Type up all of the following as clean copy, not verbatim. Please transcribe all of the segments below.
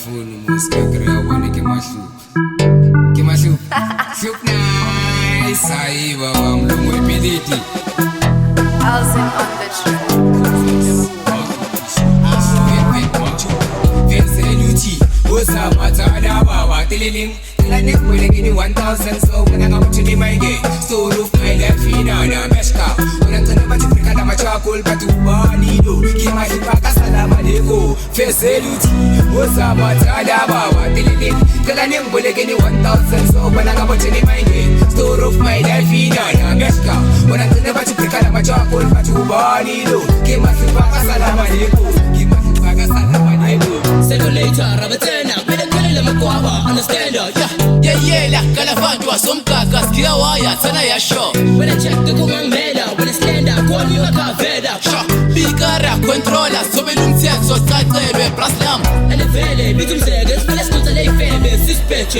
phone muska krea wane ke mahlup Soup nice aiba mlungu epiliti Alzin on the track. Veseluti Osa matada baba tililing Tilanik wele gini 1000 so when I come to the my gate Store of my life fina na meshka When I'm gonna bati frika na machakol Batu bani do Kima hipaka salama leko Veseluti Osa matada baba tililing Tilanik wele gini 1000 so when I come to the my gate Store of my life fina na meshka When I'm gonna bati frika na machakol Batu bani do Kima hipaka salama leko Kima hipaka salama leko Sendo later, rabatena, mele kele makwaba, understand her, yeah, la kalavandwa, somkaka, skia waya, tana ya show. When I check the kumang mela, when I stand up, call you a kaveda, show. Bigara, controller, sobelum so title, braslam, and the vele, bitum segas, let's go to the fame, suspect,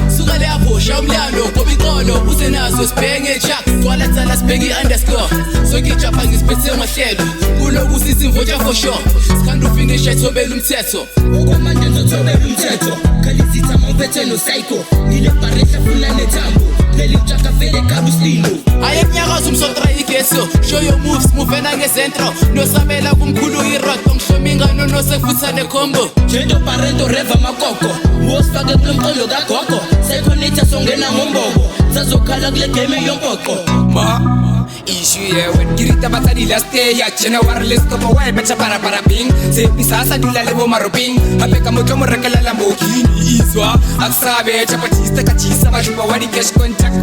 Sugale abo, shamlano, pobitolo, usenazo, speng a jack, toilet and a speggy underscore. So get your pang is better my head, Ulo usis in for sure. Scandal finish at sobelum teto. Ukwamanje nzothobe umthetho khalisitha mawethe no psycho nile paresha fulane tambo leli mjaka vele kabusino ayekunyakaza umsotra igeso show your moves movena ngezentro nosabela kumkhulu irod ongishomingano nosefuthane combo jento parento reva makoko wosifake kulomqolo kagogo sekhonitha songena ngombobo sazokhala kule game yompoqo Issue when kirita batadi last day ya chena wireless kopo wa becha para ping se pisasa dula lebo maroping apeka moto morekela Lamborghini izwa aksabe chapatista kachisa bashupa wadi cash contact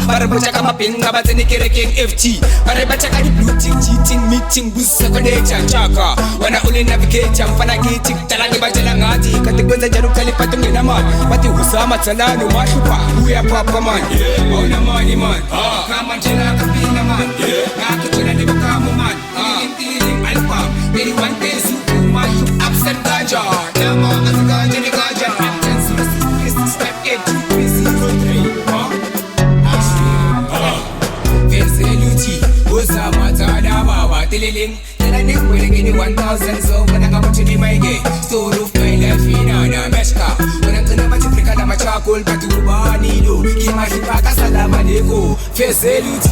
bara bocha kama pinga bateni kereke FT bara bacha kadi blue tick cheating meeting busa connector chaka wana ule navigate mfana giti talani bajela ngati kategonza jaru kalipatu ngena man bati husama talano mashupa uya papa man ona money man kama tena kapina man Ngaku tuna di bakamu man Tiling alpha Very one day super man Absent ganja Nama as ganja ni ganja Step 8 Veseluti Osa matada baba Tililing Tilaning wele gini 1000 so when I come to the my gate Store of my life fina na meshka When I'm gonna bati frika na machakol Batu bani do Kima hipaka salama leko Veseluti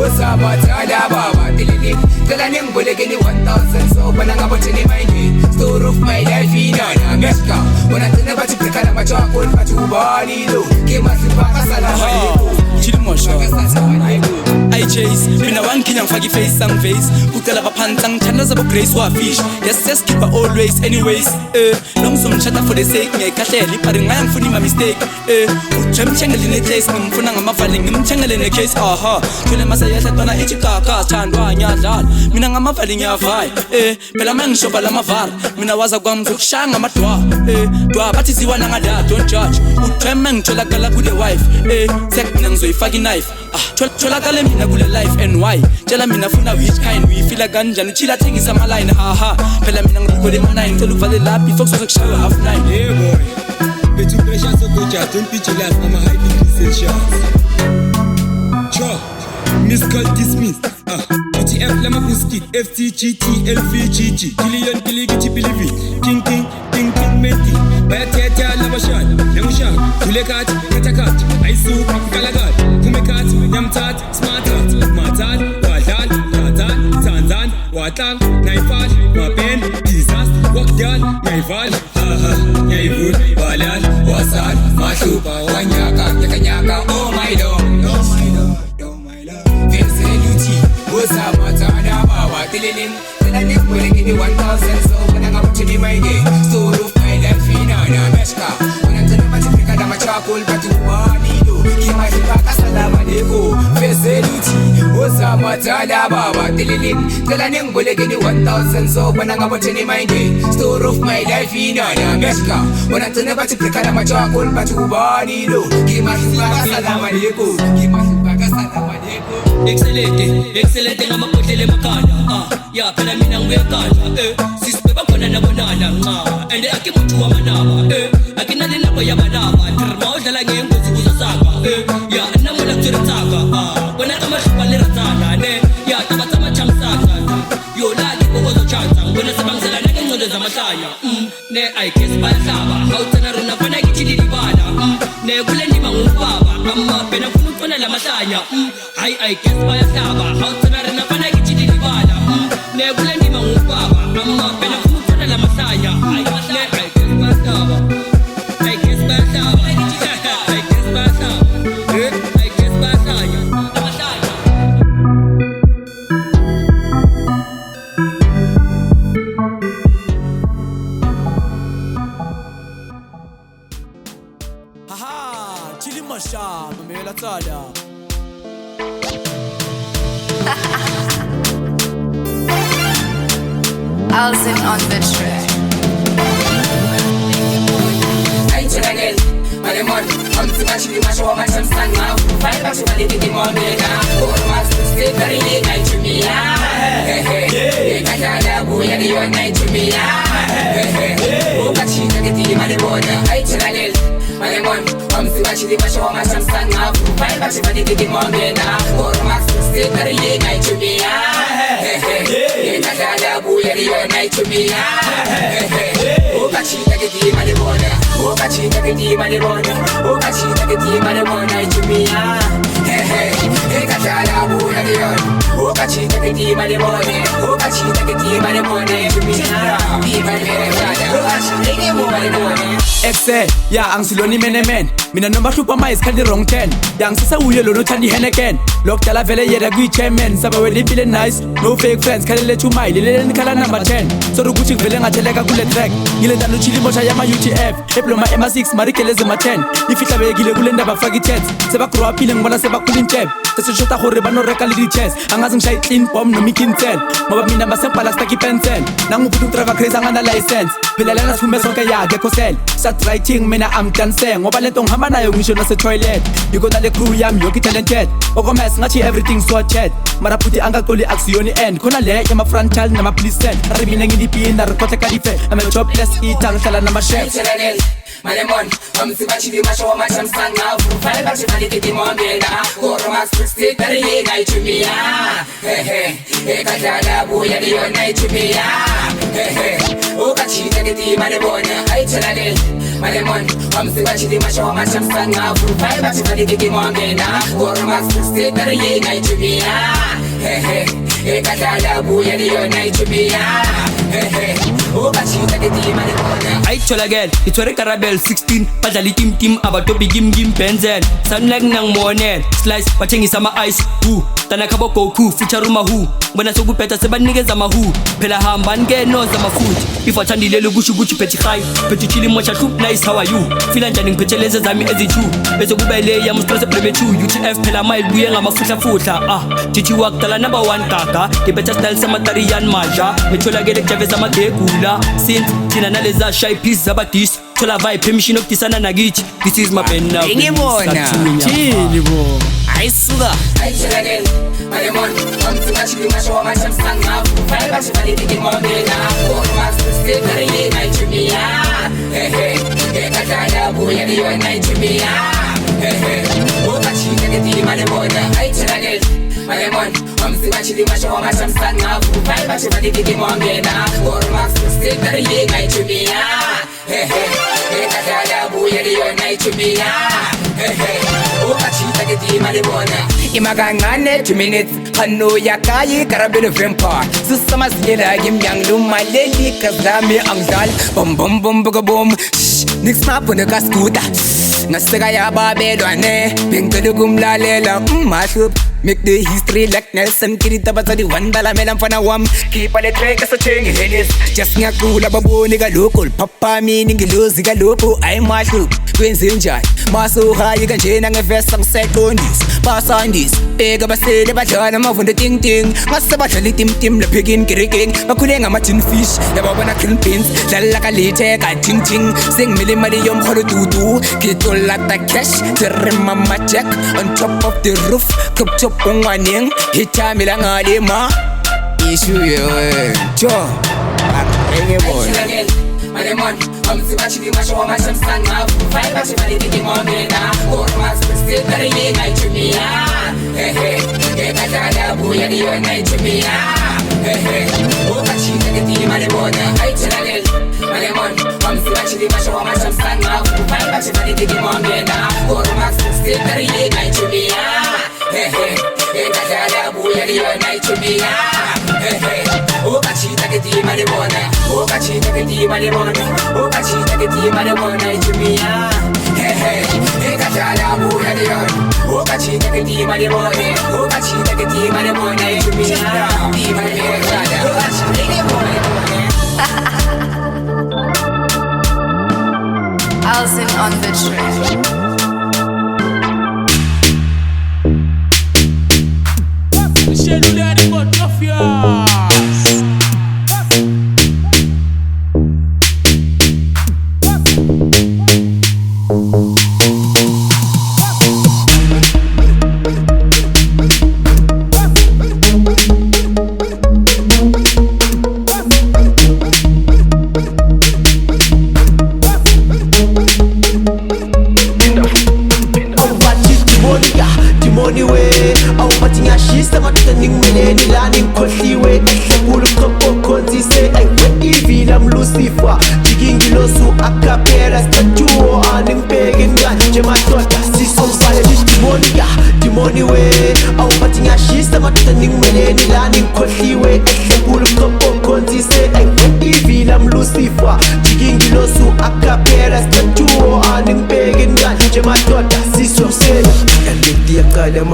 Osa matada baba Tililing Tilaning wele gini 1000 so when I come to the my gate Store of my life fina na meshka When I'm gonna bati frika na machakol Batu bani do Kima hipaka salama leko I chase, mina wankinya mfagi face sang face Kutela papansang chanda zabo grace wa fish Yes, keep her always anyways Long some chata for the sake Nye kahleli, pari ngayang funi ma mistake Uchemchengeli ne chase Ngimfuna ngamavali, ngimchengeli ne case Tule masa yahla twana ichikaka Chandwa nyadlal, mina ngamavali nyavai Pela mengishoba la maval Mina waza kwa mzukushanga matwa Dwa bati ziwa nangada, don't judge Uchemeng chola gala kude wife Sek mina ngizoyifaki knife Chola kale mina kule life and why Tshela mina funa which kind uyifila kanjani uchila thengisa ama line phela mina ngikole ma9 ngicela uvale laphi before kuzokushaya half 9 yeah boy bethu pressure so goja don't be jealous ama high degree celsius cho miss call dismiss UTF lama buskit FTGT LVGG Killian Kiligiti Bilivi King Menti Bayateta Labashan Namushan Tulekat Katakat Aisu Kalagat Kumekat Yamtat Smartat Matal Wadal Natal Tanzan Watang Naifal Maben Disas Wakdal Naifal Naivul Walal Wasal Mashupa Wanyaka Yakanyaka Oh my lord Veseluti Osa matada baba Tililing Tilaning wele gini 1000 so when I come to the my gate Store of my life fina na meshka When I'm gonna bati frika na machakol Batu bani do Kima hipaka salama leko Veseluti Osa matada baba Tililing Tilaning wele gini 1000 so when I come to the my gate Store of my life fina na meshka When I'm gonna bati frika na machakol Batu bani do Kima hipaka salama leko Kima hipaka salama leko Excelente ngamaphodlela emakhanda ya phela mina ngiyakanda sisibe bakhona nabonana ande akimuthu wamanaba akinale nabo yabanaba dirma udlala ngengozi kuzosaka ya namola kutsaka bona amahlupa leratsana ne ya tabatama chamsaka yo lali bokozo chanta bona sebangizela ngengcondo zamahlaya ne I guess bayahlaba awuthana rona fana kithi lilibala ne kule ndima ngubaba phela ufuna ukufana lamahlanya I guess bayahlaba awuthana rona fana kithi lilibala ne kule ndima ngubaba phela ufuna ukufana lamahlanya ne I guess bayahlaba I guess bayahlaba I guess bayahlaba I guess bayahlanya lamahlanya. Haha, chili masha, mamela tsala. Alzin on the track. Ay chilagel, malemon, chili masho macham sanga. Fight back to the momena. Or mas stay very night to me. Hey hey, kajala buya di one night to me. Hey hey, o kachi kageti malemona. Ay chilagel, malemon, chili masho macham sanga. Fight back to the momena. Or mas stay very night to me. Hey hey, kajala buya di one night to me. Hey hey, o kachi kageti malemona. O kachi kageti malemona. O kachi kageti malemona to me. Hey hey, kajala buya di one. O kachi kageti malemona. O kachi kageti malemona to me. Be my man, o kachi kageti malemona. Exe, ya angsiloni menemen. Mina nomba hlupa mais kandi wrong 10. Yang sisa uye lo no thandi Henneken. Lokdala vele yeda kwi chairman. Saba we live feeling nice. No fake friends. Kale let you mile. Lele nikala number 10. So ruguchi vele ngateleka kule track. Ngile tanu chili mosha yama UTF. Eploma MA6 marikeleze ma 10. Ifitla be gile kule ndaba fagi chats. Seba grow up feeling bona seba kulin chep. Tese shota gore ba no reka le di chest. Angazi ngishay clean bomb no mikintel. Moba mina basempala staki pencil. Nangu putu driver crazy angana license. Vele lana sume sonke ya geko sell. Start writing mina am dancing. Ngoba lento ngihamba nayo ngisho nase toilet. Yuko dale crew yami yoki talented. Okomes ngathi everything so chat. Mara puti angaqoli aksiyoni end. Khona le yama frontal nama police set. Aribina ngidipina rekote kalife. I'm a jobless eater ngihlala nama chef. Malemon, chili masho macham sanga. Fight back to the momena. Or mas stay very night to me. Hey hey, kajala buya di one night to me. Hey hey, o kachi kageti malemona. Ay chilagel, malemon, chili masho macham sanga. Fight back to the momena. Or mas stay very night to me. Hey hey, kajala buya di one night to me. Hey hey, o kachi kageti malemona. Ay cholagen, itwere karabel 16 padali tim abatopi gim penzel sunlight nang monen slice wathengisa ama ice tana khabo Goku feature Mahu bona sokuphetha sebanikeza mahu phela hamba ngeno zamafuthi if wathandile lokusho ukuthi phethi high phethi chili mocha hlup nice how are you feel njani ngiphetheleze zami ezi2 bese kubele yam stress plebe 2 UTF phela mile buye ngamafutha tithi wakudala number 1 gaga the better style samatarian maja ngitholakele kujaveza amagegula since thina naleza shy piece zabadis thola vibe permission okudisana nakithi this is my pen now ngibona Chili bo. ayisuka ayithelakele malemon chili masho macham sanga. Fight back to the momena. Or mas stay very night to me. Hey hey, kajala buya di one night to me. Hey hey, o kachi kageti malemona. Ayithelakele malemon chili masho macham sanga. Fight back to the momena. Or mas stay very night to me. Hey hey, kajala buya di one night to me. Hey hey, o kachi kageti malemona. Imagangane 2 minutes Hano yakayi karabelo vampire Susama siyela gimyang lumaleli kazami angdal Bom bom bom boga bom Nix mapuna kaskuta Nasaka ya babelwane Bingkadu gumlalela Masup Make the history like Nelson Kirita basa di one bala melam fanawam Keep on the track as a change henis Just ngakula babo niga local Papa mi ningiluzi ga lopo ay masup Kwenzi njay Maso hayi kanjena ngevesa secondis Pasandis Pega basele badlana mavunda ting ting Ngasa badlali tim la pigin kiriking Bakule nga tin fish Yababana kill pins Dala kalite ka ting ting Sing milimali yom kholo tutu Kitulata cash Terima check On top of the roof Kup chop ungwaning Hita milanga lima Issue yewe Cho Arenge boy Malemon, chili masho macham sanga. Fight back to the momena. Or mas stay very night to me. Hey hey, kajala buya di one night to me. Hey hey, o kachi kageti malemona. Ayithelakele malemon chiri masho wa masho msanga Kufai bachi fani tiki mwambena Koro max 16 tari ye na ichumia Eka jala buya liyo na ichumia Oka chita ke ti marimona Oka chita ke ti marimona Oka chita ke ti marimona ichumia Eka jala buya liyo Oka chita ke ti marimona Oka chita ke ti marimona ichumia Ti marimona Oka chita ke ti marimona Alzin on the track.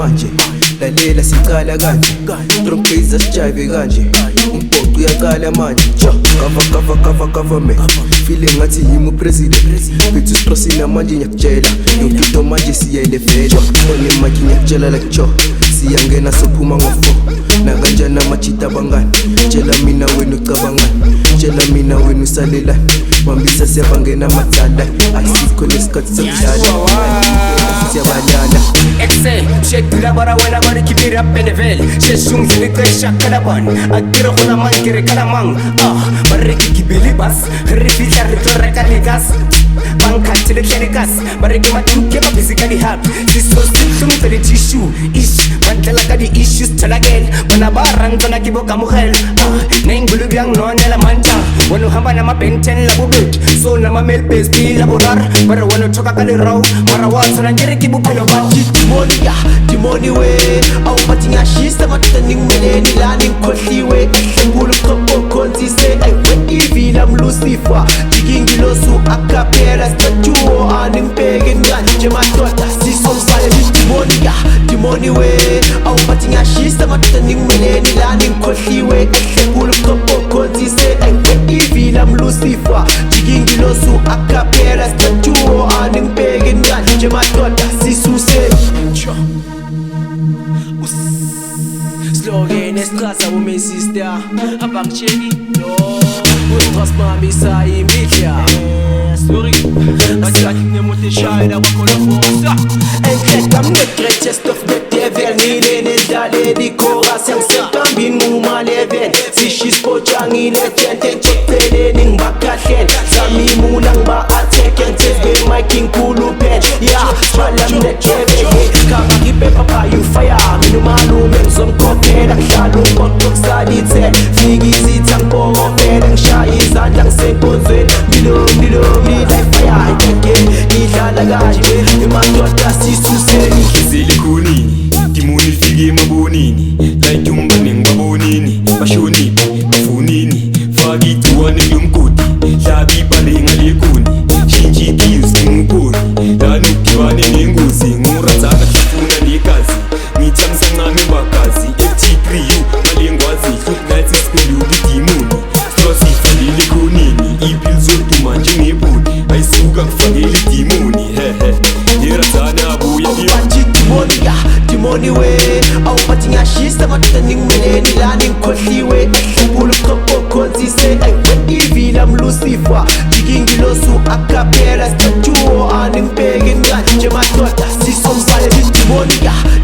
manje lalela sikala kanje trompeza sijayive kanje umbhoqo uyakala manje government feeling ngathi yimi upresident bethu sitrosina manje ngiyakutshela yonke into manje siyayilevela one manje ngiyakutshela like Joe siyangena sophuma ngo4 nakanjani amachita bangani tshela mina wena ucabangani tshela mina wena usalelani wambisa siyabangena amathanda ayisikho lesikhathi sokudlala siyabadlala Excel, shake the bara when I want to keep it up in the veil. She shung in the shakalaban. I get a whole man, get a calamang. Mariki Kibilibas, Rifita Retoracaligas, Banka to the Canigas, Mariki to give up physically happy. This was symptom to the tissue. Ish, Mantalaka the issues till again. When I barang to Nakiboka Muhel, Name Bulubiang non Elamanta. When you have an Benten Labubit, so Nama Mel Base be Laborar, but I want to talk a little row, Marawas and Jerikibu. The money way au patinya shista matani mweneni lani mkotliwe ngulu kopo konti say I went evil I'm Lucifer jigingi su akapera statuo animpege nganje matota siso mfale the money way au patinya shista matani mweneni lani mkotliwe ngulu kopo konti say I went evil I'm Lucifer jigingi su akapera statuo animpege nganje matota siso Slogan escasa o meu sister Abakcheni no Outras mames saem mídia Sorry Mas eu aqui nem muito shy da wako na força Encrecam necretes of the devil Nilene dale di coração Setambin mumaleven Si shispojang ileten Tenchepele ning bakatlen Sami munang ba ateken Tebe maiking kulupen Ya malam nekebe Kakakipe papa you fire Minumalu menzom kope Nang shalom kotok saditzen Figi sitang poro Nang shayi zandang seponzwe Dilom ni like fire Keke nilalagaje Imatota sisuseni Zili kunini Kimuni figi mabunini Like yumbaning babunini Bashoni bafunini Fagi tuwane yumkuti Labi paling alikuni Shinji kills ngupuri Danu kiwane nenguzi Ngurazaka kifuna nikazi Ngichamsa ngame bakazi FT3U malengwazi Nazi spelu bitimuni Strosi fandili kunini Ipil zotu manje ngebuni Aisuka kufangili timuni Hehe Yerazana abuya The money way au patinya shista matani mweneni lani mkotliwe ngulu kopo konti say I went evil I'm Lucifer jigingi su akapera statuo animpege nganje matota siso mfale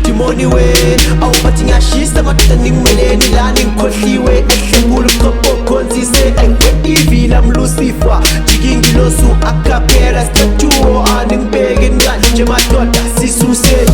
the money way au patinya shista matani mweneni lani mkotliwe ngulu kopo konti say I went evil I'm Lucifer jigingi su akapera statuo animpege nganje matota siso say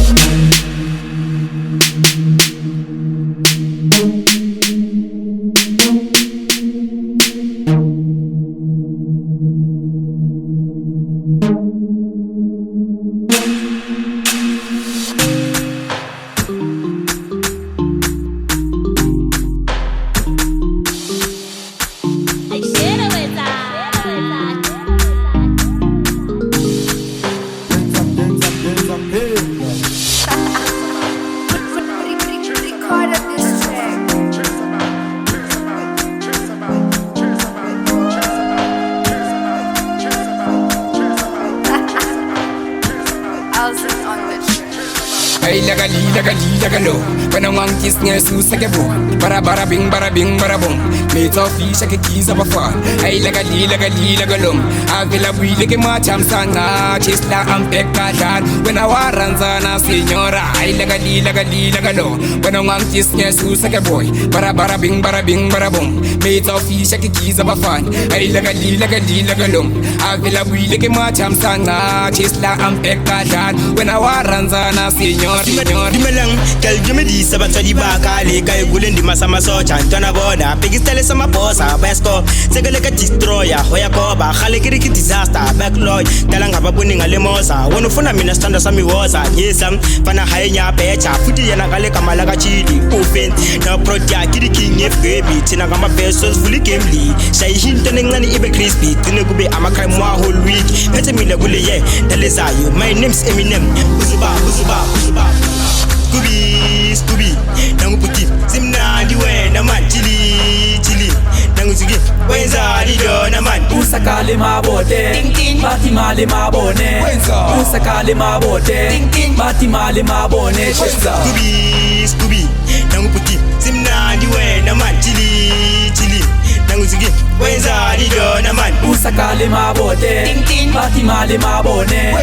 Galo. When I'm on kiss near Susakabo, Barabara bing, barabum. Made of fish, I keys of a far. I like a galum. I will have we like my chamsana, Chisla and Pekka. When I warrants on Senora, I like a galo. When I'm on kiss near Susakabo, Barabara bing, barabum. Made of fish, I keys of a fan. I like a galum. I will have we like my chamsana, Chisla and Pekka. When I warrants on Senora. Dimelang, kel jumedi sabato di bakali kay gulen di masama so chantana boda pigistele sama posa besko segele ka destroyer hoya ko ba khale kiri ki disaster backlog talanga babuni ngale mosa wonu funa mina standa sami woza yesam pana hayenya pecha futi yana kale kamala ka chidi open na project kiri king baby tina kama pesos fully gamely shay hintene ngani ibe crispy tine kube amakai mwa whole week pete mile gule ye teleza you my name's Eminem buzuba Scooby, nangu puti simna ndiwe na man chili nangu sugi wenza lido na man Usakale mabote Bati male mabone Usakale mabote Bati male mabone Scooby, nangu puti simna ndiwe na man chili nangu sugi wenza lido na man Usakale mabote Bati male mabone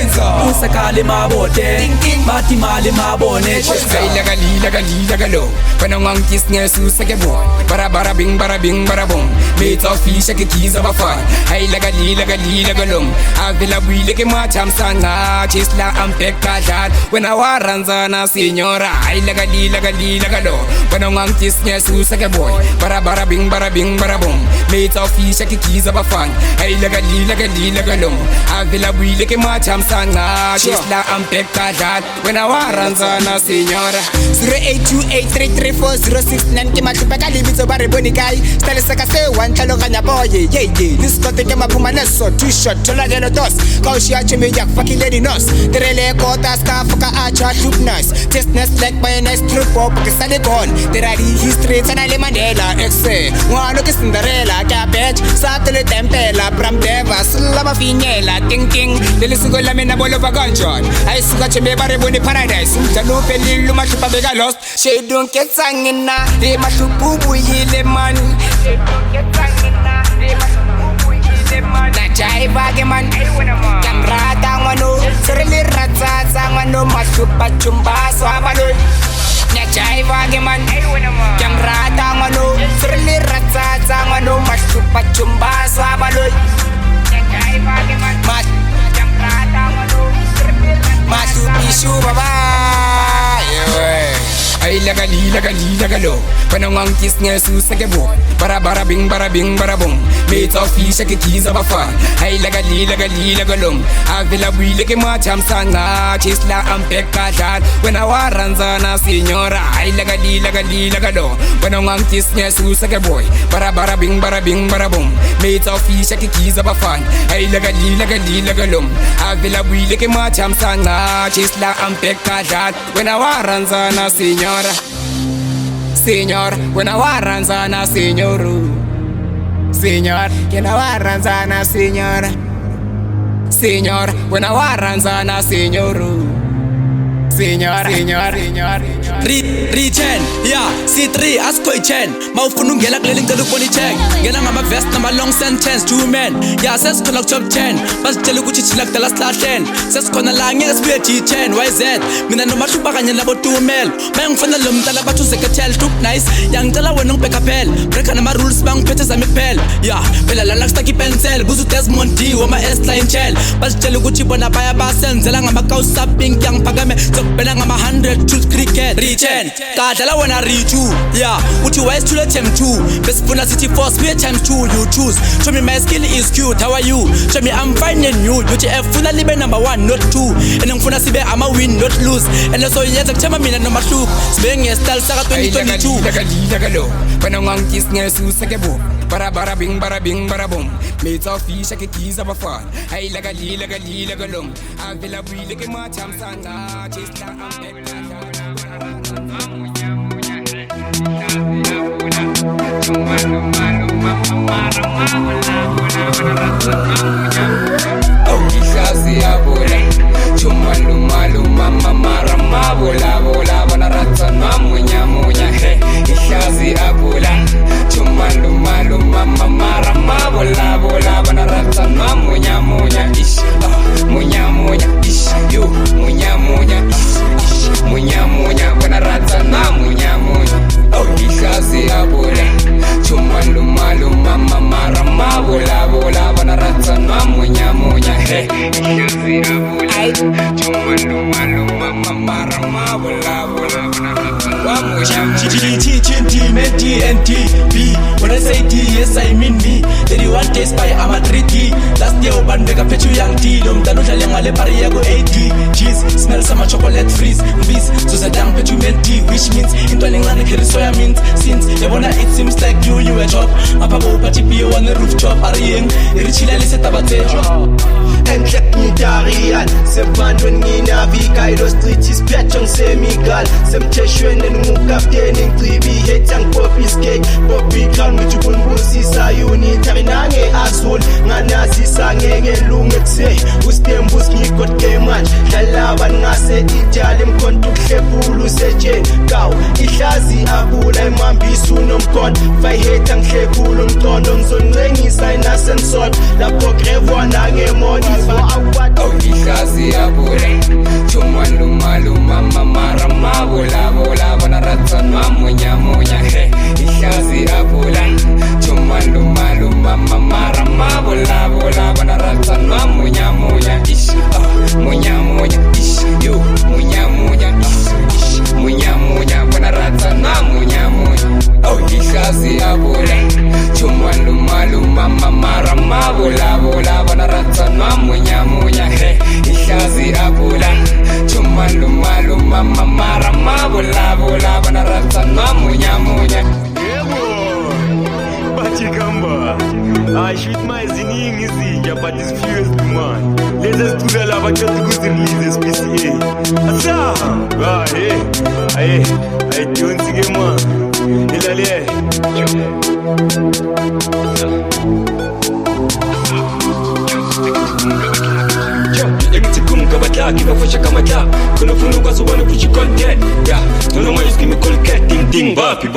Usakale mabote Bati male mabone Ay galo. When I'm on kiss near Susakabo, Barabara bing, barabum. Made of fish, I keys of a far. I like a galum. I will have we like my chamsana, Chisla and Pekka. When I warrants on a senora, I like a galo. When I'm on kiss near Susakabo, Barabara bing, barabum. Made of fish, I keys of a fan. I like a galum. I will have we like my chamsana, Chisla and Pekka. When I warrants on a senora. 0828334069 Kima tupeka libito bare boni guy Style saka se one chalo kanya boy Yeah This kote kema puma neso T-shirt chola gelo dos Kaushi ache me yak fucking lady nos Terele kota ska fuka acha look nice Testness like my nice trip pop Kisali gone Terari history Tanale Mandela Exe Mwano ki Cinderella Cabbage Satele tempela Bram Devas Lava finyela Ting ting Lili sugo lame na bolo vaganjon Ay suga cheme bare boni paradise Jalupe lilu mashupa bega lost She don't get sangina They mashupu buhile man She don't get sangina They mashupu buhile man Na jai bagi man Kamrata ngano Serili ratsa ngano Mashupa chumba swabaloy Na jai bagi man Kamrata ngano Serili ratsa ngano Mashupa chumba swabaloy Na jai bagi man Kamrata ngano Mashupi shubaba Ay laga galo. When I'm on kiss near Susakabo, Barabara bing, barabum. Made of fish, I keys of a far. Ay laga galum. I will have we like my chamsana, Chisla and Pekka. When I warrants on a senora, I laga galo. When I'm on kiss near Susakabo, Barabara bing, barabum. Made of fish, I keys of a far. Ay laga galum. I will have we like my chamsana, Chisla and Pekka. When I warrants on a senora. Señor, when I warrants on a señor. Señor, que no warrants on a señor. Señor, when I warrants on a señor. Señor. Richen, yeah, C3, asko ichen. Maufunu ngela kleling telu poni check. Ngela ngama vest na long sentence, 2 men. Yeah, ses konak chop chen. Bas telu kuchi chilak tala slaten. Ses kona langi SPH chen. YZ, mina no mashu bakanya labo 2 mel. Mayang fana lum tala batu seketel tup nice. Yang tala wenong pekapel. Breka na rules bang pete sa mipel. Yeah, pela lalak staki pencil. Buzu Desmond D, wama S-line chel. Bas telu kuchi bona baya basen. Zela ngama kausa pink yang pagame. Bela ngama 100 truth cricket Richen Kadala wana richu Yeah Uchi wise chula chem 2 Best Puna City Force Be times 2 You choose Show me my skill is cute How are you Show me I'm fine and you UTF Funa libe number 1 not 2 And funa sibe I'm a win not lose And so yeta chama mina no mashuk Sibeng style saka 2022 Galo When I'm on kiss near Susakabo Barabara bing, barabum. Made of fish, I keys of a far. Ay laga galum. I will have we like my chamsana, Chisla and Pekka. Oh, Shazi Abula, Chumalu Malu Mama Maram. rama bola bola bona ratsanwa munya munya he ihlazi abula chumalo malo mama rama bola bola bona ratsanwa munya munya ish munya munya ish yo munya munya ish munya munya bona ratsanwa munya munya oh ihlazi abula chumalo malo mama rama bola bola bona ratsanwa munya munya he ihlazi abula chumalo malo mama rama bola bola bona ratsanwa munya TNTB. When I say D, yes I mean me. 31 days by I'm a 3D. Last year open make a pet you young tea. Dano jale ngale pari go 80. Cheese, smell some chocolate freeze. This, so the damn pet you tea, which means into an England carry soya mint. Since they wanna it seems like you a job. Apabo party be on the rooftop. Arieng, Richila set up a and check me Darian. Sepan when Nina be Cairo Street is Piachong Semigal. Some Cheshwan and Mukapten in 3B hate and Poppy's cake. Poppy crown with you Busi Sayuni Tarinange asshole. Nanasi Sange Lunget say, who's them Buski got game match. Halavan Nase Italim Kontuk Shepulu Seje. Cow, Ishazi Abula Mambi Sunum Con. Fai hate and Shepulum Tondom Son Rengi Sinus and Sod. La Pogrevo Nange Money. Oh, ihlazi abule chumalo malo mama rama bola bola bona ratsanwa munya munya he ihlazi abula chumalo malo mama rama bola bola bona ratsanwa munya munya ish munya munya ish yo munya munya ish munya munya bona ratsanwa munya munya oh ihlazi abule chumalo malo mama rama bola bola bona ratsanwa munya munya he ihlazi abula chumalo malo mama rama bola bola bona ratsanwa munya munya Bachikamba, I shoot my zining easy, yeah, but it's furious man. Let us do the lava just to go to release this PCA. Asa, ah, I don't see him, man. Ilale, kiva fasha kamata kuna funuka so bana puchi content ya tono mai skimi colcat ding ding bapi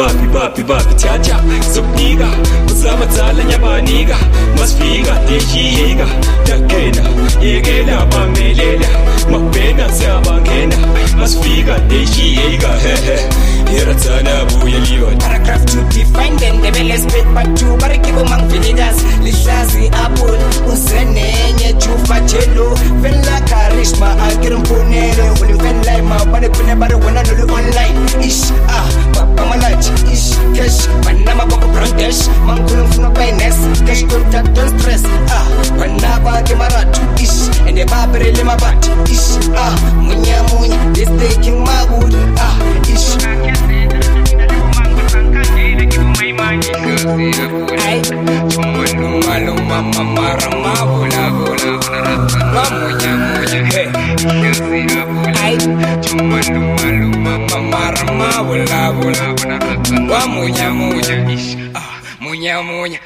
chacha subdiga usama tsala nyabaniga masfiga teshiga takena yegela bamelela mapena sabangena masfiga teshiga Hiratsana buya liyon paragraph to define them the belle spit back to barikibo mang filidas lishazi apple usenenye chufa chelo vela karishma agirum punere uli vela ma bane kune bare wona no online ish papa malach ish cash manama boko brandesh mangulum funo paines cash contact don't stress panaba kemaratu ish and the babere lema bat ish munya munya this taking my wood ish ay chumalo malo mama rama bola bola munya munya he ay chumalo malo mama rama bola bola munya munya ish munya munya